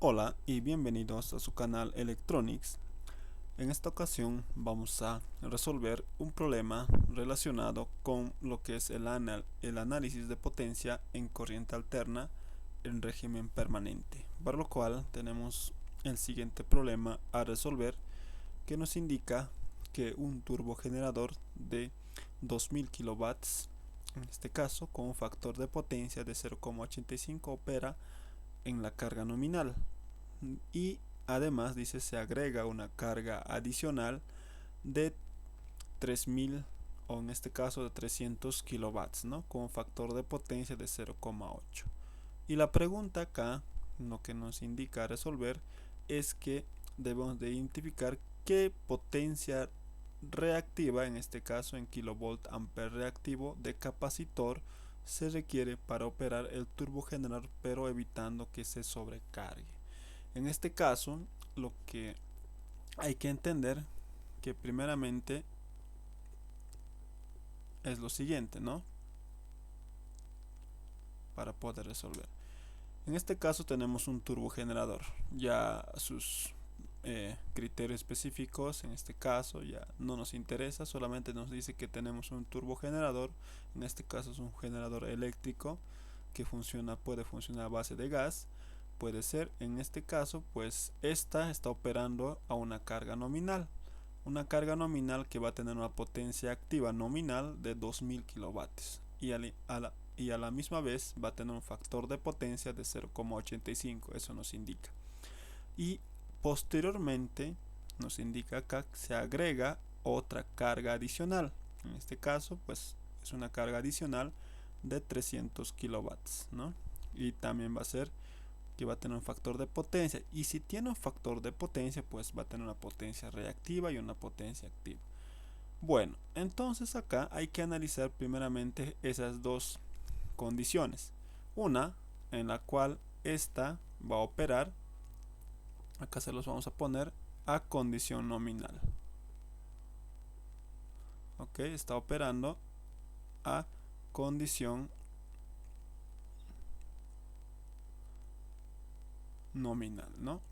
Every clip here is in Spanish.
Hola y bienvenidos a su canal Electronics. En esta ocasión vamos a resolver un problema relacionado con lo que es el análisis de potencia en corriente alterna en régimen permanente, para lo cual tenemos el siguiente problema a resolver, que nos indica que un turbogenerador de 2000 kilowatts, en este caso con un factor de potencia de 0,85, opera en la carga nominal, y además dice se agrega una carga adicional de 3000, o en este caso de 300 kilowatts, ¿no? Con un factor de potencia de 0,8. Y la pregunta acá, lo que nos indica resolver, es que debemos de identificar qué potencia reactiva, en este caso en kilovolt ampere reactivo de capacitor, se requiere para operar el turbogenerador, pero evitando que se sobrecargue. En este caso, lo que hay que entender que primeramente es lo siguiente, ¿no? Para poder resolver. En este caso tenemos un turbogenerador, ya sus criterios específicos en este caso ya no nos interesa, solamente nos dice que tenemos un turbogenerador. En este caso es un generador eléctrico que puede funcionar a base de gas. Puede ser, en este caso, pues esta está operando a una carga nominal. Una carga nominal que va a tener una potencia activa nominal de 2000 kilovatios y a la misma vez va a tener un factor de potencia de 0,85, eso nos indica. Y posteriormente nos indica acá que se agrega otra carga adicional. En este caso, pues es una carga adicional de 300 kilowatts, ¿no? Y también va a ser que va a tener un factor de potencia, y si tiene un factor de potencia pues va a tener una potencia reactiva y una potencia activa. Bueno, entonces acá hay que analizar primeramente esas dos condiciones. Una en la cual esta va a operar, acá se los vamos a poner a condición nominal. Ok, está operando a condición nominal, ¿no?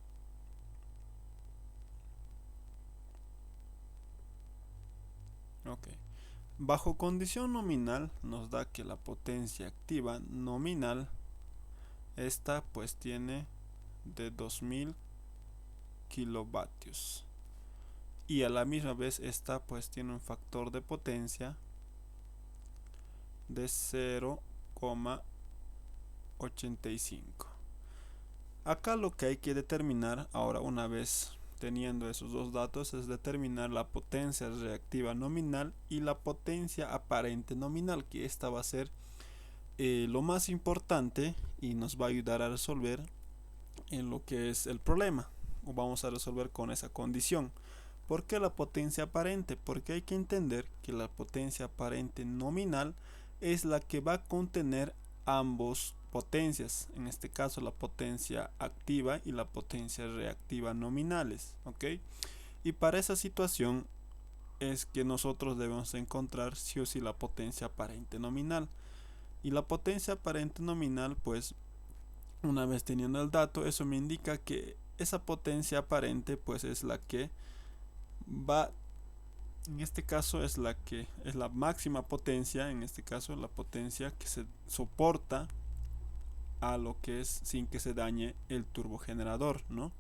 Ok. Bajo condición nominal nos da que la potencia activa nominal, esta pues tiene de 2000 kilovatios, y a la misma vez esta pues tiene un factor de potencia de 0,85. Acá lo que hay que determinar ahora, una vez teniendo esos dos datos, es determinar la potencia reactiva nominal y la potencia aparente nominal, que esta va a ser lo más importante y nos va a ayudar a resolver en lo que es el problema, o vamos a resolver con esa condición. ¿Por qué la potencia aparente? Porque hay que entender que la potencia aparente nominal es la que va a contener ambos potencias, en este caso la potencia activa y la potencia reactiva nominales, ¿ok? Y para esa situación es que nosotros debemos encontrar sí o sí la potencia aparente nominal. Y la potencia aparente nominal, pues una vez teniendo el dato, eso me indica que esa potencia aparente pues es la que va, en este caso es la que es la máxima potencia, en este caso la potencia que se soporta a lo que es sin que se dañe el turbogenerador, ¿no?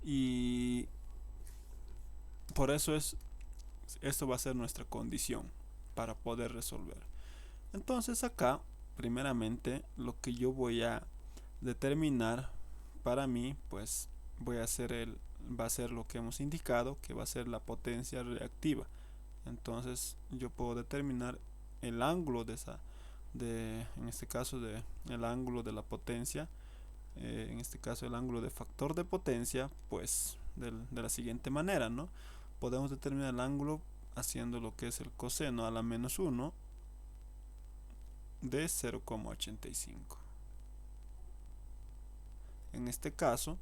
Y por eso esto va a ser nuestra condición para poder resolver. Entonces acá, primeramente, lo que yo voy a determinar para mí, pues va a ser lo que hemos indicado, que va a ser la potencia reactiva. Entonces yo puedo determinar el ángulo en este caso el ángulo de la potencia, en este caso el ángulo de factor de potencia, pues de la siguiente manera, ¿no? Podemos determinar el ángulo haciendo lo que es el coseno a la menos 1 de 0,85. En este caso,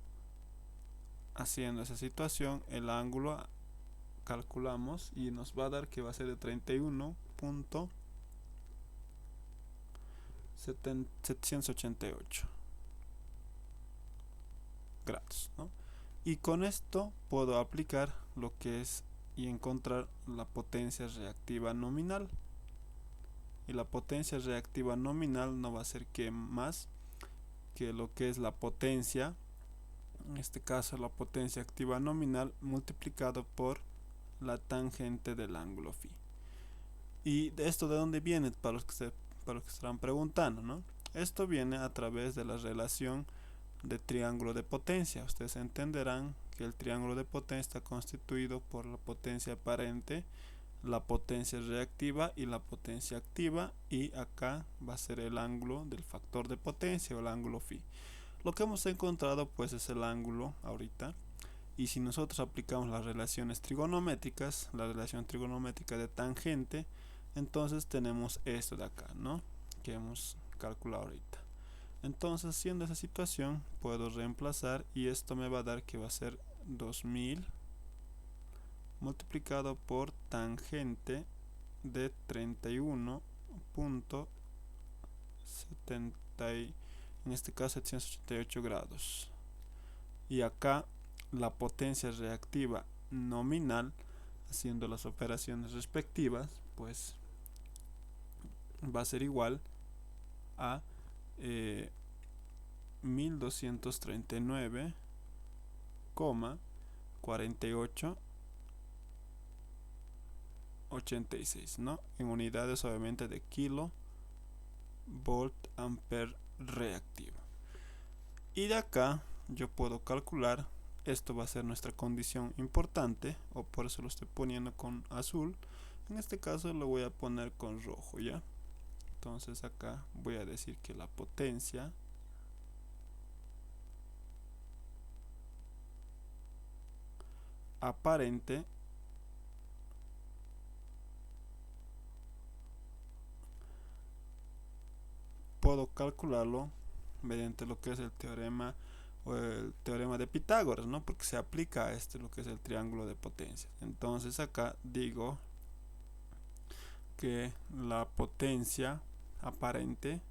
haciendo esa situación, el ángulo calculamos y nos va a dar que va a ser de 31.788. grados, ¿no? Y con esto puedo aplicar lo que es y encontrar la potencia reactiva nominal. Y la potencia reactiva nominal no va a ser que más que lo que es la potencia, en este caso la potencia activa nominal multiplicado por la tangente del ángulo phi. ¿Y esto de dónde viene? Para los que se estarán preguntando, ¿no? Esto viene a través de la relación de triángulo de potencia. Ustedes entenderán que el triángulo de potencia está constituido por la potencia aparente, la potencia reactiva y la potencia activa, y acá va a ser el ángulo del factor de potencia o el ángulo phi. Lo que hemos encontrado pues es el ángulo ahorita, y si nosotros aplicamos las relaciones trigonométricas, la relación trigonométrica de tangente, entonces tenemos esto de acá, ¿no? Que hemos calculado ahorita. Entonces, haciendo esa situación, puedo reemplazar y esto me va a dar que va a ser 2000 multiplicado por tangente de 31.70, en este caso 788 grados. Y acá la potencia reactiva nominal, haciendo las operaciones respectivas, pues va a ser igual a 1239,4886, ¿no? En unidades obviamente de kilo volt ampere reactivo. Y de acá yo puedo calcular, esto va a ser nuestra condición importante, o por eso lo estoy poniendo con azul. En este caso lo voy a poner con rojo, ¿ya? Entonces acá voy a decir que la potencia aparente puedo calcularlo mediante lo que es el teorema o el teorema de Pitágoras, ¿no? Porque se aplica a lo que es el triángulo de potencia. Entonces acá digo que la potencia aparente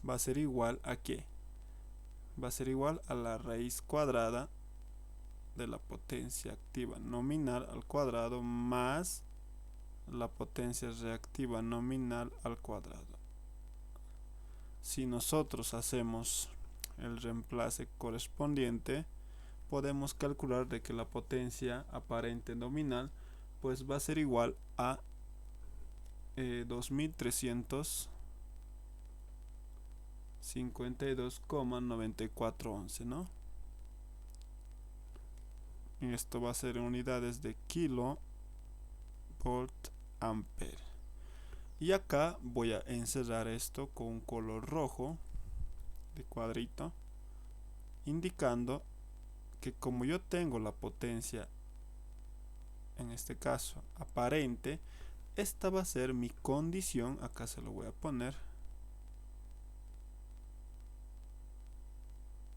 va a ser igual a ¿qué? Va a ser igual a la raíz cuadrada de la potencia activa nominal al cuadrado más la potencia reactiva nominal al cuadrado. Si nosotros hacemos el reemplace correspondiente, podemos calcular de que la potencia aparente nominal pues va a ser igual a 2352,9411, ¿no? Y esto va a ser en unidades de kilo volt ampere. Y acá voy a encerrar esto con un color rojo de cuadrito, indicando que como yo tengo la potencia, en este caso aparente, esta va a ser mi condición. Acá se lo voy a poner,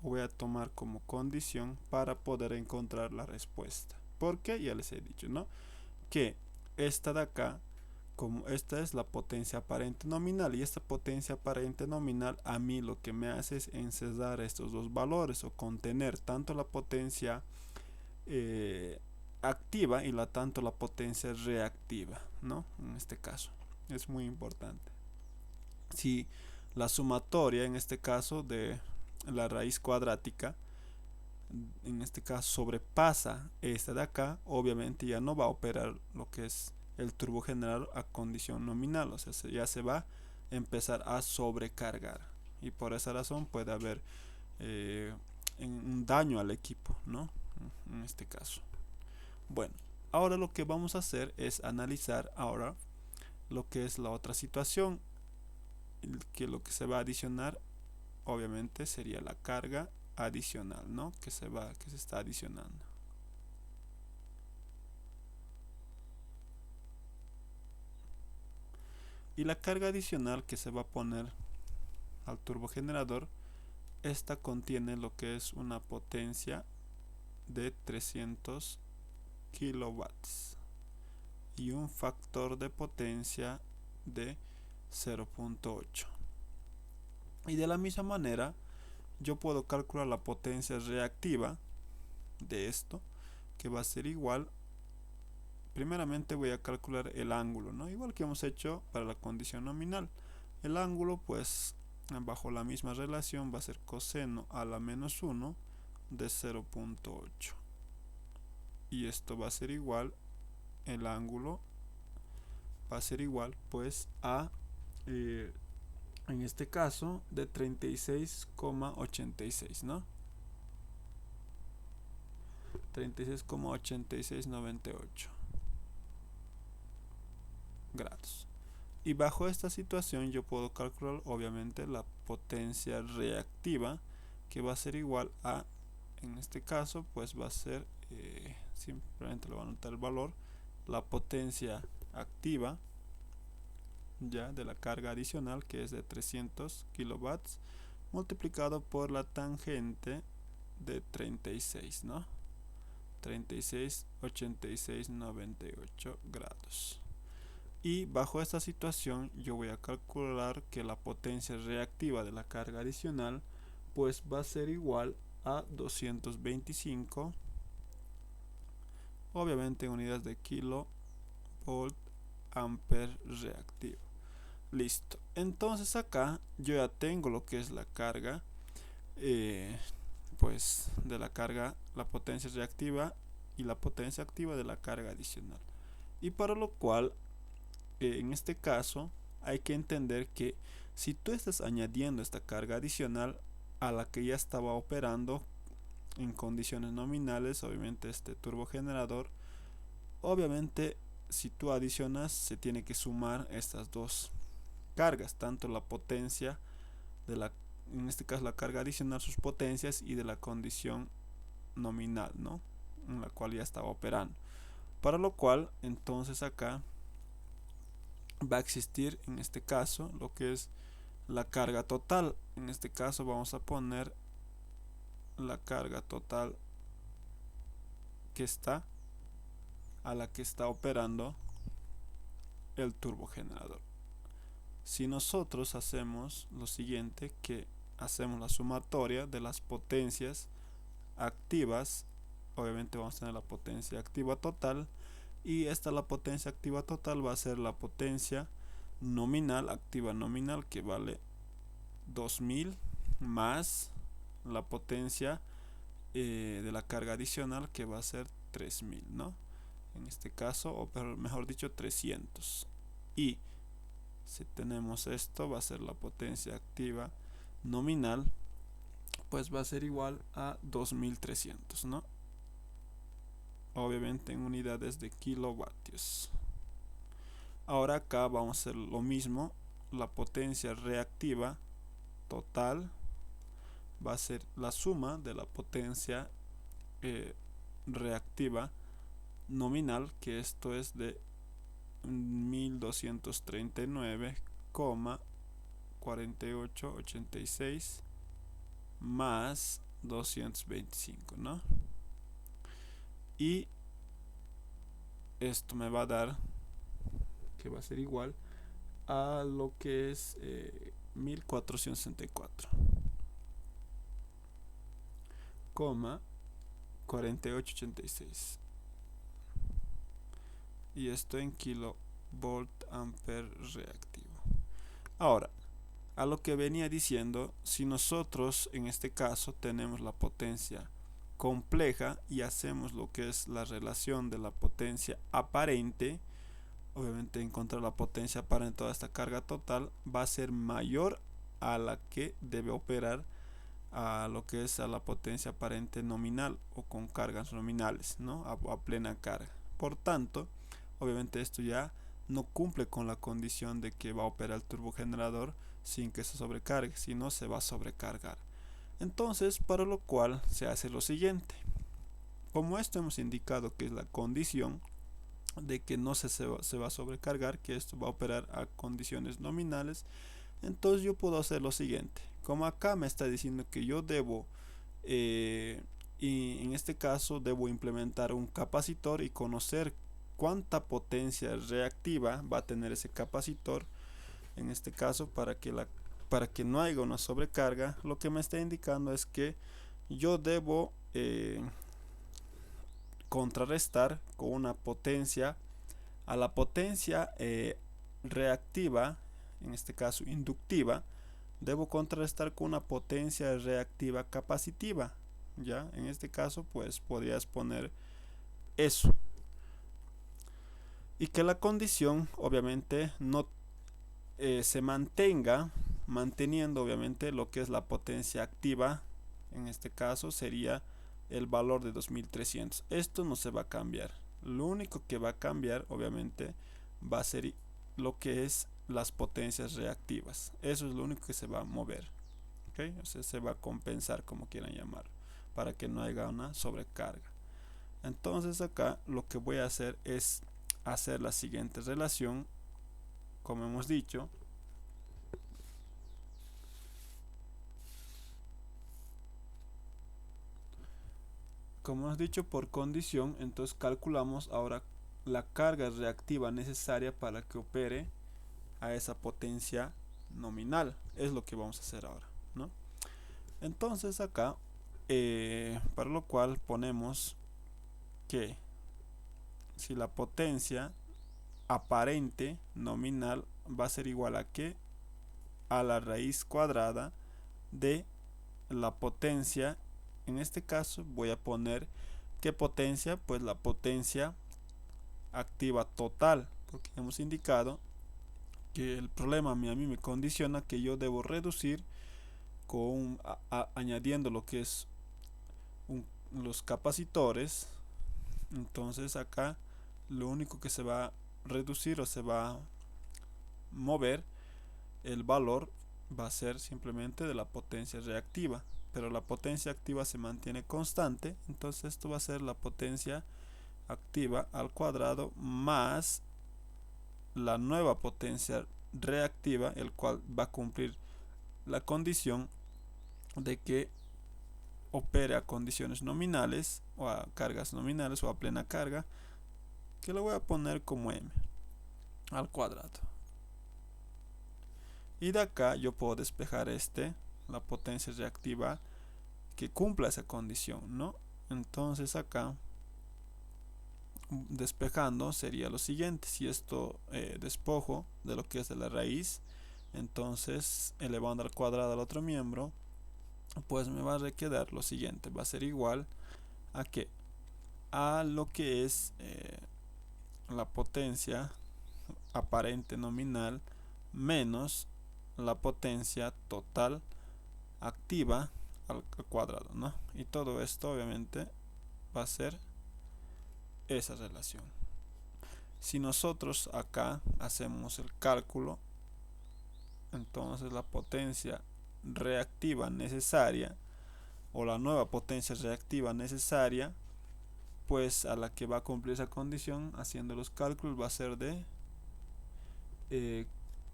voy a tomar como condición para poder encontrar la respuesta, porque ya les he dicho, ¿no? Que esta de acá, como esta es la potencia aparente nominal, y esta potencia aparente nominal a mí lo que me hace es encerrar estos dos valores o contener tanto la potencia activa y tanto la potencia reactiva, ¿no? En este caso es muy importante. Si la sumatoria en este caso de la raíz cuadrática en este caso sobrepasa esta de acá, obviamente ya no va a operar lo que es el turbogenerador a condición nominal, o sea, ya se va a empezar a sobrecargar, y por esa razón puede haber un daño al equipo, ¿no? En este caso. Bueno, ahora lo que vamos a hacer es analizar ahora lo que es la otra situación, que lo que se va a adicionar obviamente sería la carga adicional, ¿no? Que se está adicionando. Y la carga adicional que se va a poner al turbogenerador, esta contiene lo que es una potencia de 300 kilowatts y un factor de potencia de 0.8. Y de la misma manera yo puedo calcular la potencia reactiva de esto, que va a ser igual. Primeramente voy a calcular el ángulo, ¿no? Igual que hemos hecho para la condición nominal. El ángulo, pues, bajo la misma relación va a ser coseno a la menos 1 de 0.8. Y esto va a ser igual, el ángulo va a ser igual, pues, a, en este caso, de 36,86, ¿no? 36,8698 grados. Y bajo esta situación yo puedo calcular obviamente la potencia reactiva, que va a ser igual a, en este caso pues va a ser, simplemente le voy a anotar el valor, la potencia activa ya de la carga adicional, que es de 300 kilowatts, multiplicado por la tangente de 36, ¿no? 36,8698 grados. Y bajo esta situación yo voy a calcular que la potencia reactiva de la carga adicional pues va a ser igual a 225, obviamente en unidades de kilovolt ampere reactivo. Listo. Entonces acá yo ya tengo lo que es la carga, pues de la carga, la potencia reactiva y la potencia activa de la carga adicional. Y para lo cual, en este caso, hay que entender que si tú estás añadiendo esta carga adicional a la que ya estaba operando en condiciones nominales, obviamente este turbogenerador, obviamente si tú adicionas se tiene que sumar estas dos cargas, tanto la potencia de la, en este caso la carga adicional, sus potencias, y de la condición nominal, ¿no? En la cual ya estaba operando. Para lo cual, entonces acá va a existir en este caso lo que es la carga total. En este caso vamos a poner la carga total que está a la que está operando el turbogenerador. Si nosotros hacemos lo siguiente, que hacemos la sumatoria de las potencias activas, obviamente vamos a tener la potencia activa total, y esta, la potencia activa total, va a ser la potencia nominal, activa nominal, que vale 2000, más la potencia de la carga adicional, que va a ser 3000, ¿no? En este caso, o mejor dicho, 300. Y si tenemos esto, va a ser la potencia activa nominal, pues va a ser igual a 2300, ¿no? Obviamente en unidades de kilovatios. Ahora acá vamos a hacer lo mismo. La potencia reactiva total va a ser la suma de la potencia reactiva nominal, que esto es de 1239,4886 más 225, ¿no? Y esto me va a dar, que va a ser igual a lo que es 1464,4886, y esto en kilovolt ampere reactivo. Ahora, a lo que venía diciendo, si nosotros en este caso tenemos la potencia compleja y hacemos lo que es la relación de la potencia aparente, obviamente encontrar la potencia aparente de toda esta carga total va a ser mayor a la que debe operar a lo que es a la potencia aparente nominal, o con cargas nominales, ¿no? A plena carga. Por tanto, obviamente esto ya no cumple con la condición de que va a operar el turbogenerador sin que se sobrecargue, sino se va a sobrecargar. Entonces, para lo cual se hace lo siguiente. Como esto hemos indicado que es la condición de que no se va a sobrecargar, que esto va a operar a condiciones nominales, entonces yo puedo hacer lo siguiente. Como acá me está diciendo que yo debo, y en este caso debo implementar un capacitor y conocer cuánta potencia reactiva va a tener ese capacitor, en este caso para que para que no haya una sobrecarga, lo que me está indicando es que yo debo contrarrestar con una potencia a la potencia reactiva, en este caso inductiva, debo contrarrestar con una potencia reactiva capacitiva. Ya, en este caso, pues podrías poner eso. Y que la condición, obviamente, no se mantenga, manteniendo, obviamente, lo que es la potencia activa. En este caso, sería el valor de 2300. Esto no se va a cambiar. Lo único que va a cambiar, obviamente, va a ser lo que es las potencias reactivas. Eso es lo único que se va a mover. ¿Okay? O sea, se va a compensar, como quieran llamarlo, para que no haya una sobrecarga. Entonces acá lo que voy a hacer es hacer la siguiente relación. Como hemos dicho, por condición, entonces calculamos ahora la carga reactiva necesaria para que opere a esa potencia nominal. Es lo que vamos a hacer ahora, ¿no? Entonces acá, para lo cual ponemos que si la potencia aparente nominal va a ser igual a ¿qué? A la raíz cuadrada de la potencia. En este caso voy a poner ¿qué potencia? Pues la potencia activa total, porque hemos indicado que el problema a mí me condiciona que yo debo reducir con añadiendo lo que es los capacitores. Entonces acá lo único que se va a reducir o se va a mover el valor va a ser simplemente de la potencia reactiva, pero la potencia activa se mantiene constante. Entonces esto va a ser la potencia activa al cuadrado más la nueva potencia reactiva, el cual va a cumplir la condición de que opere a condiciones nominales o a cargas nominales o a plena carga, que lo voy a poner como m al cuadrado. Y de acá yo puedo despejar la potencia reactiva que cumpla esa condición, ¿no? Entonces acá despejando sería lo siguiente: si esto despojo de lo que es de la raíz, entonces elevando al cuadrado al otro miembro, pues me va a quedar lo siguiente: va a ser igual a que a lo que es la potencia aparente nominal menos la potencia total activa al cuadrado, ¿no? Y todo esto obviamente va a ser esa relación. Si nosotros acá hacemos el cálculo, entonces la potencia reactiva necesaria o la nueva potencia reactiva necesaria, pues a la que va a cumplir esa condición, haciendo los cálculos, va a ser de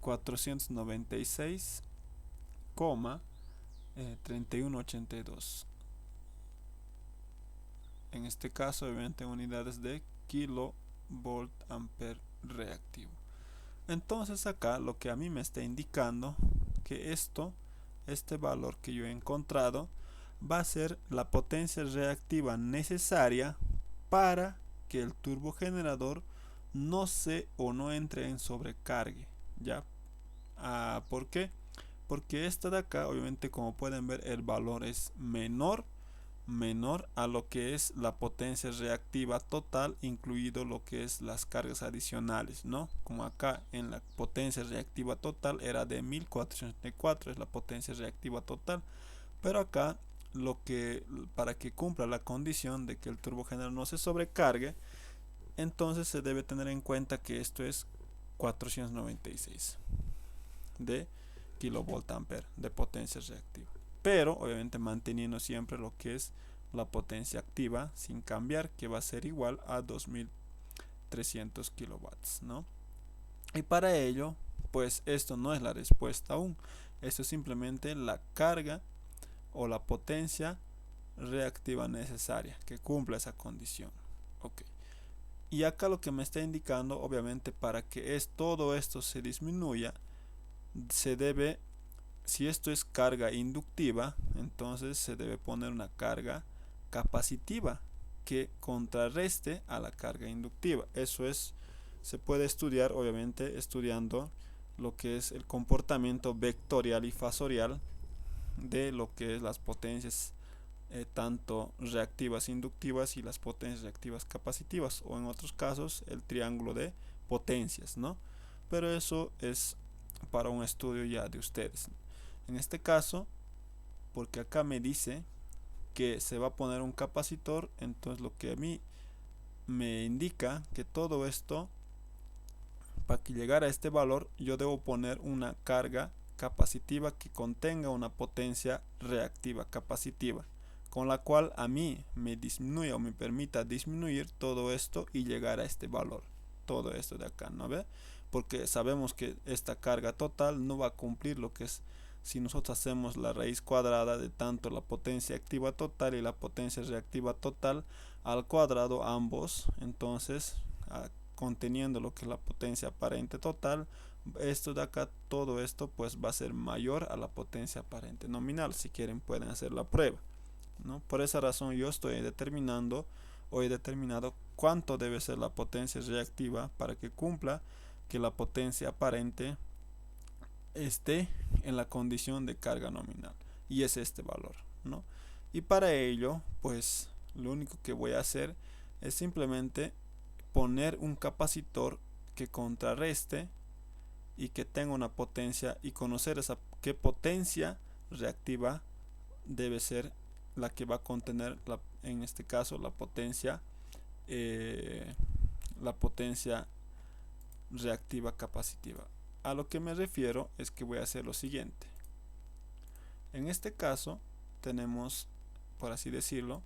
496,3182. En este caso, obviamente, en unidades de kilovolt ampere reactivo. Entonces acá lo que a mí me está indicando que este valor que yo he encontrado va a ser la potencia reactiva necesaria para que el turbogenerador no entre en sobrecargue, ¿ya? ¿Por qué? Porque esta de acá, obviamente, como pueden ver, el valor es menor a lo que es la potencia reactiva total, incluido lo que es las cargas adicionales, ¿no? Como acá en la potencia reactiva total era de 1464, es la potencia reactiva total, pero acá para que cumpla la condición de que el turbogenerador no se sobrecargue, entonces se debe tener en cuenta que esto es 496 de kilovolt ampere de potencia reactiva, pero obviamente manteniendo siempre lo que es la potencia activa sin cambiar, que va a ser igual a 2300 kilowatts, ¿no? Y para ello, pues esto no es la respuesta aún, esto es simplemente la carga o la potencia reactiva necesaria que cumpla esa condición. Okay. Y acá lo que me está indicando, obviamente, para que todo esto se disminuya, se debe si esto es carga inductiva, entonces se debe poner una carga capacitiva que contrarreste a la carga inductiva. Eso es, se puede estudiar obviamente estudiando lo que es el comportamiento vectorial y fasorial de lo que es las potencias tanto reactivas inductivas y las potencias reactivas capacitivas, o en otros casos el triángulo de potencias, ¿no? Pero eso es para un estudio ya de ustedes. En este caso, porque acá me dice que se va a poner un capacitor, entonces lo que a mí me indica que todo esto, para que llegara a este valor, yo debo poner una carga capacitiva que contenga una potencia reactiva capacitiva, con la cual a mí me disminuya o me permita disminuir todo esto y llegar a este valor, todo esto de acá, ¿no ve? Porque sabemos que esta carga total no va a cumplir lo que es si nosotros hacemos la raíz cuadrada de tanto la potencia activa total y la potencia reactiva total al cuadrado ambos, entonces conteniendo lo que es la potencia aparente total, esto de acá, todo esto pues va a ser mayor a la potencia aparente nominal. Si quieren pueden hacer la prueba, ¿no? Por esa razón yo estoy determinando o he determinado cuánto debe ser la potencia reactiva para que cumpla que la potencia aparente esté en la condición de carga nominal, y es este valor, ¿no? Y para ello pues lo único que voy a hacer es simplemente poner un capacitor que contrarreste y que tenga una potencia, y conocer esa qué potencia reactiva debe ser la que va a contener en este caso la potencia reactiva capacitiva. A lo que me refiero es que voy a hacer lo siguiente. En este caso tenemos, por así decirlo,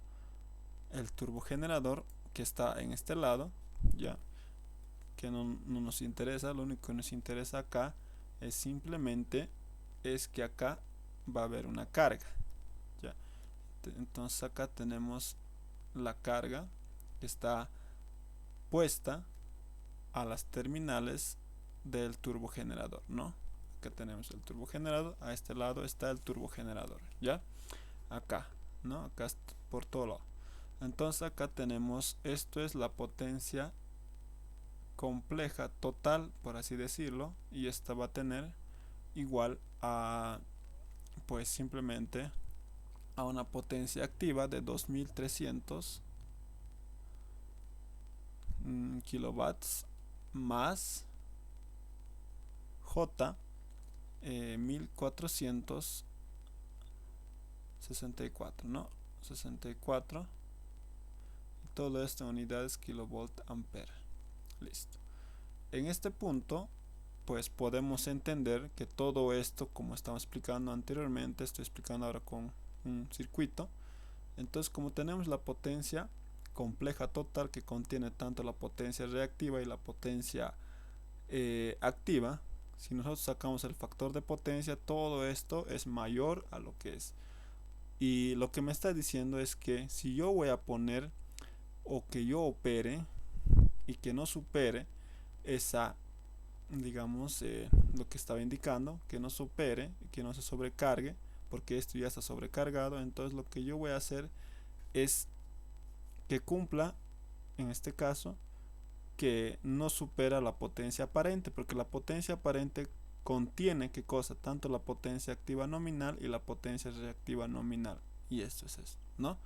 el turbogenerador que está en este lado, ya que no nos interesa. Lo único que nos interesa acá es simplemente es que acá va a haber una carga, ya. Entonces acá tenemos la carga que está puesta a las terminales del turbogenerador, ¿no? Acá tenemos el turbogenerador, a este lado está el turbogenerador, ya, acá, ¿no? Acá por todo lado. Entonces acá tenemos, esto es la potencia compleja total, por así decirlo, y esta va a tener igual a pues simplemente a una potencia activa de 2300 kilowatts más J 1464, ¿no? 64, y todo esto en unidades kilovolt ampere. Listo. En este punto pues podemos entender que todo esto, como estamos explicando anteriormente, estoy explicando ahora con un circuito. Entonces, como tenemos la potencia compleja total que contiene tanto la potencia reactiva y la potencia activa, si nosotros sacamos el factor de potencia, todo esto es mayor a lo que es. Y lo que me está diciendo es que si yo voy a poner, o que yo opere y que no supere esa, digamos, lo que estaba indicando, que no supere, que no se sobrecargue, porque esto ya está sobrecargado, entonces lo que yo voy a hacer es que cumpla, en este caso, que no supera la potencia aparente, porque la potencia aparente contiene, ¿qué cosa? Tanto la potencia activa nominal y la potencia reactiva nominal, y esto es esto, ¿no?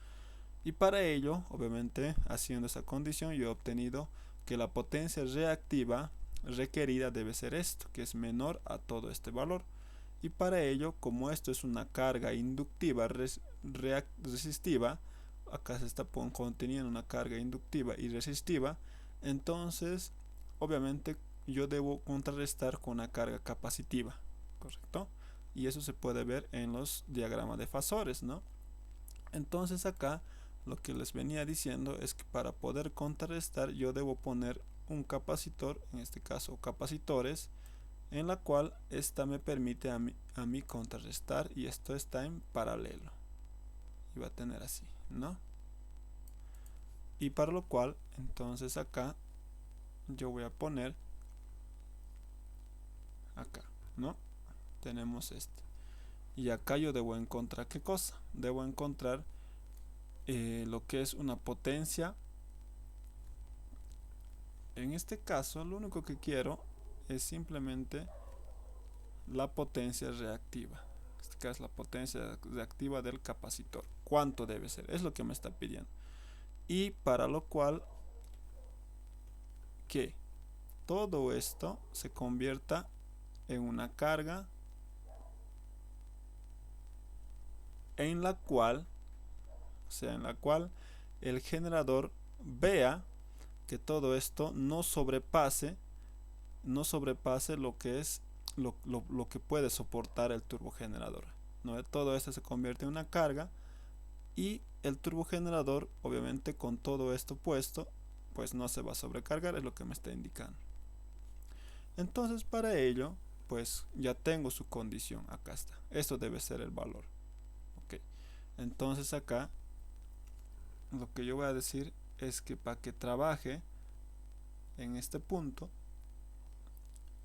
Y para ello, obviamente, haciendo esa condición, yo he obtenido que la potencia reactiva requerida debe ser esto, que es menor a todo este valor. Y para ello, como esto es una carga inductiva resistiva, acá se está conteniendo una carga inductiva y resistiva, entonces obviamente yo debo contrarrestar con una carga capacitiva, ¿correcto? Y eso se puede ver en los diagramas de fasores, ¿no? Entonces acá lo que les venía diciendo es que para poder contrarrestar yo debo poner un capacitor, en este caso capacitores, en la cual esta me permite a mí contrarrestar, y esto está en paralelo y va a tener así, ¿no? Y para lo cual entonces acá yo voy a poner acá, ¿no? Tenemos este. Y acá yo debo encontrar ¿qué cosa? Debo encontrar lo que es una potencia. En este caso lo único que quiero es simplemente la potencia reactiva. En este caso es la potencia reactiva del capacitor. ¿Cuánto debe ser? Es lo que me está pidiendo. Y para lo cual que todo esto se convierta en una carga en la cual, en la cual el generador vea que todo esto no sobrepase lo que es lo que puede soportar el turbogenerador, ¿no? Todo esto se convierte en una carga y el turbogenerador, obviamente con todo esto puesto, pues no se va a sobrecargar, es lo que me está indicando. Entonces para ello, pues ya tengo su condición, acá está, esto debe ser el valor. Ok, entonces acá lo que yo voy a decir es que para que trabaje en este punto,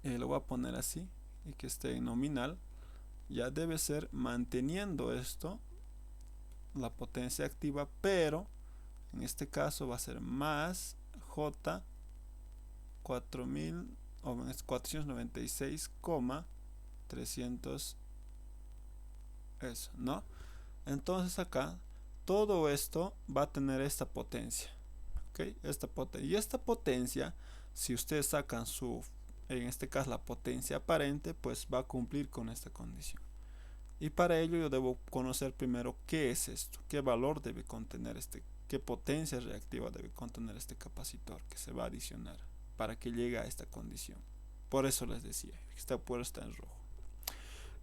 lo voy a poner así y que esté en nominal, ya debe ser manteniendo esto la potencia activa, pero en este caso va a ser más J 4000 o 496,300, eso, ¿no? Entonces acá todo esto va a tener esta potencia, ¿ok? Y esta potencia, si ustedes sacan en este caso la potencia aparente, pues va a cumplir con esta condición. Y para ello yo debo conocer primero qué es esto, qué valor debe contener qué potencia reactiva debe contener este capacitor que se va a adicionar para que llegue a esta condición. Por eso les decía, esta puerta está en rojo.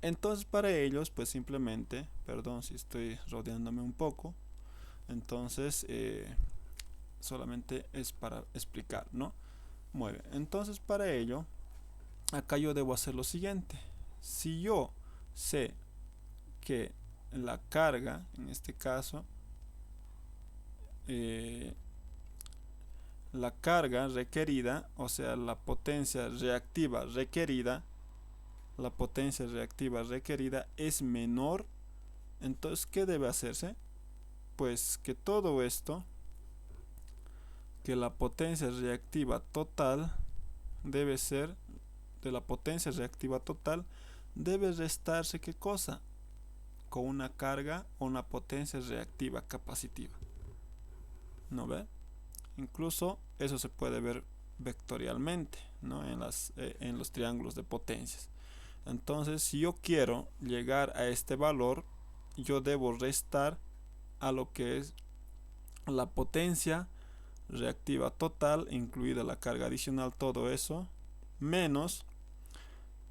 Entonces para ellos, pues simplemente, perdón si estoy rodeándome un poco, entonces solamente es para explicar, ¿no? Muy bien, entonces para ello, acá yo debo hacer lo siguiente. Si yo sé que la carga, en este caso, la carga requerida, o sea, la potencia reactiva requerida es menor, entonces, ¿qué debe hacerse? Pues que todo esto, que la potencia reactiva total debe ser, de la potencia reactiva total, debe restarse ¿qué cosa? Con una carga o una potencia reactiva capacitiva. ¿No ve? Incluso eso se puede ver vectorialmente, ¿no? En los triángulos de potencias. Entonces, si yo quiero llegar a este valor, yo debo restar a lo que es la potencia reactiva total, incluida la carga adicional, todo eso, menos,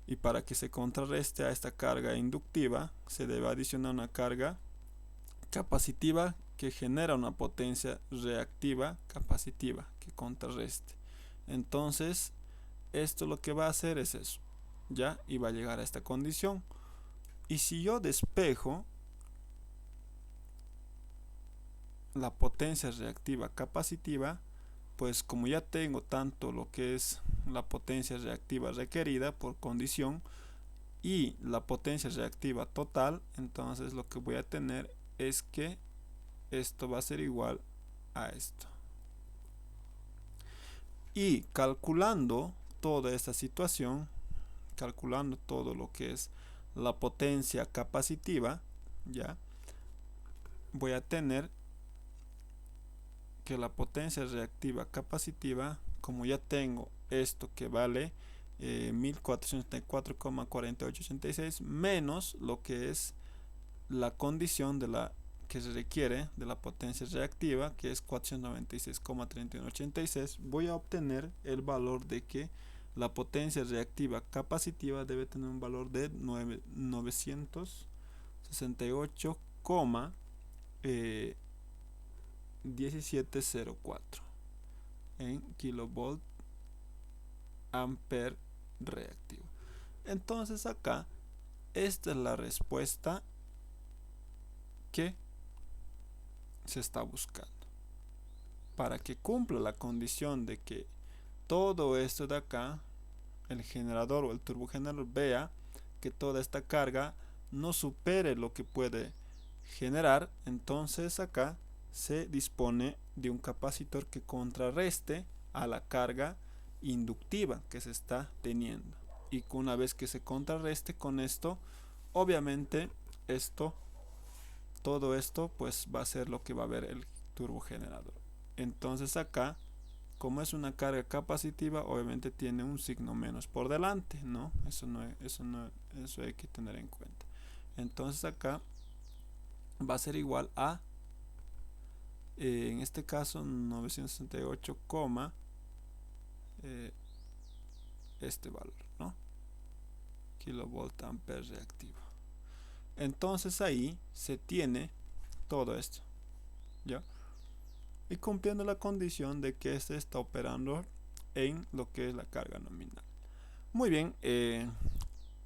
y para que se contrarreste a esta carga inductiva, se debe adicionar una carga capacitiva que genera una potencia reactiva capacitiva que contrarreste. Entonces, esto lo que va a hacer es eso, ¿ya? Y va a llegar a esta condición. Y si yo despejo la potencia reactiva capacitiva, pues como ya tengo tanto lo que es la potencia reactiva requerida por condición y la potencia reactiva total, entonces lo que voy a tener es que esto va a ser igual a esto. Y calculando toda esta situación, calculando todo lo que es la potencia capacitiva, ya voy a tener que la potencia reactiva capacitiva, como ya tengo esto que vale 1474,4886 menos lo que es la condición de la que se requiere de la potencia reactiva, que es 496,3186, voy a obtener el valor de que la potencia reactiva capacitiva debe tener un valor de 968,1704 en kilovolt ampere reactivo. Entonces acá esta es la respuesta que se está buscando para que cumpla la condición de que todo esto de acá, el generador o el turbogenerador vea que toda esta carga no supere lo que puede generar, entonces acá se dispone de un capacitor que contrarreste a la carga inductiva que se está teniendo. Y una vez que se contrarreste con esto, obviamente todo esto pues va a ser lo que va a ver el turbogenerador. Entonces acá, como es una carga capacitiva, obviamente tiene un signo menos por delante, ¿no? Eso hay que tener en cuenta. Entonces acá va a ser igual a, en este caso, 968, este valor, ¿no? Kilovolt ampere reactivo. Entonces ahí se tiene todo esto, ¿ya? Y cumpliendo la condición de que este está operando en lo que es la carga nominal. Muy bien,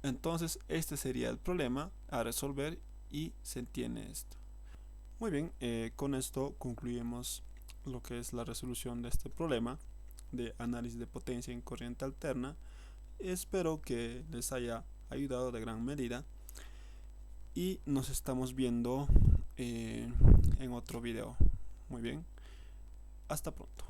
entonces este sería el problema a resolver y se tiene esto. Muy bien, con esto concluimos lo que es la resolución de este problema de análisis de potencia en corriente alterna. Espero que les haya ayudado de gran medida y nos estamos viendo en otro video. Muy bien, hasta pronto.